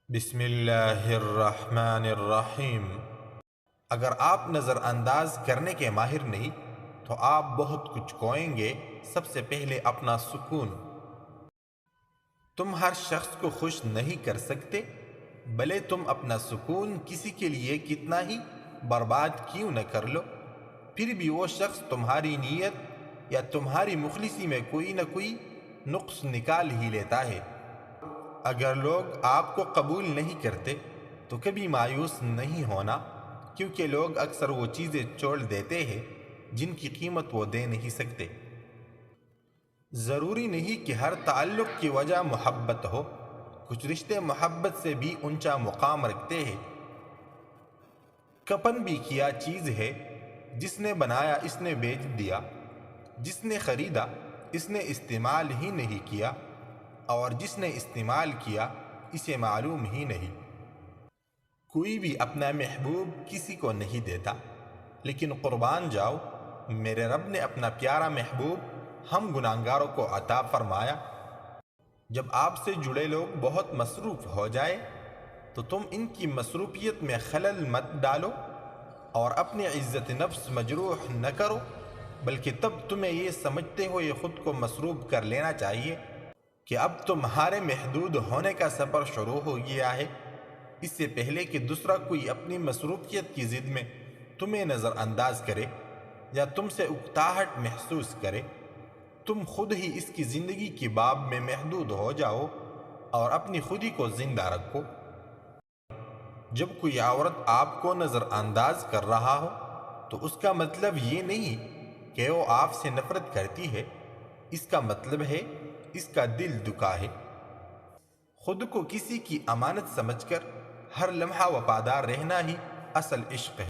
بسم اللہ الرحمن الرحیم۔ اگر آپ نظر انداز کرنے کے ماہر نہیں تو آپ بہت کچھ کھوئیں گے۔ سب سے پہلے اپنا سکون۔ تم ہر شخص کو خوش نہیں کر سکتے، بھلے تم اپنا سکون کسی کے لیے کتنا ہی برباد کیوں نہ کر لو، پھر بھی وہ شخص تمہاری نیت یا تمہاری مخلصی میں کوئی نہ کوئی نقص نکال ہی لیتا ہے۔ اگر لوگ آپ کو قبول نہیں کرتے تو کبھی مایوس نہیں ہونا، کیونکہ لوگ اکثر وہ چیزیں چھوڑ دیتے ہیں جن کی قیمت وہ دے نہیں سکتے۔ ضروری نہیں کہ ہر تعلق کی وجہ محبت ہو، کچھ رشتے محبت سے بھی اونچا مقام رکھتے ہیں۔ کفن بھی کیا چیز ہے، جس نے بنایا اس نے بیچ دیا، جس نے خریدا اس نے استعمال ہی نہیں کیا، اور جس نے استعمال کیا اسے معلوم ہی نہیں۔ کوئی بھی اپنا محبوب کسی کو نہیں دیتا، لیکن قربان جاؤ، میرے رب نے اپنا پیارا محبوب ہم گناہگاروں کو عطا فرمایا۔ جب آپ سے جڑے لوگ بہت مصروف ہو جائے تو تم ان کی مصروفیت میں خلل مت ڈالو اور اپنی عزت نفس مجروح نہ کرو، بلکہ تب تمہیں یہ سمجھتے ہوئے خود کو مصروف کر لینا چاہیے کہ اب تمہارے محدود ہونے کا سفر شروع ہو گیا ہے، اس سے پہلے کہ دوسرا کوئی اپنی مصروفیت کی ضد میں تمہیں نظر انداز کرے یا تم سے اکتاہٹ محسوس کرے۔ تم خود ہی اس کی زندگی کی باب میں محدود ہو جاؤ اور اپنی خودی کو زندہ رکھو۔ جب کوئی عورت آپ کو نظر انداز کر رہا ہو تو اس کا مطلب یہ نہیں کہ وہ آپ سے نفرت کرتی ہے، اس کا مطلب ہے اس کا دل دکھا ہے۔ خود کو کسی کی امانت سمجھ کر ہر لمحہ وفادار رہنا ہی اصل عشق ہے۔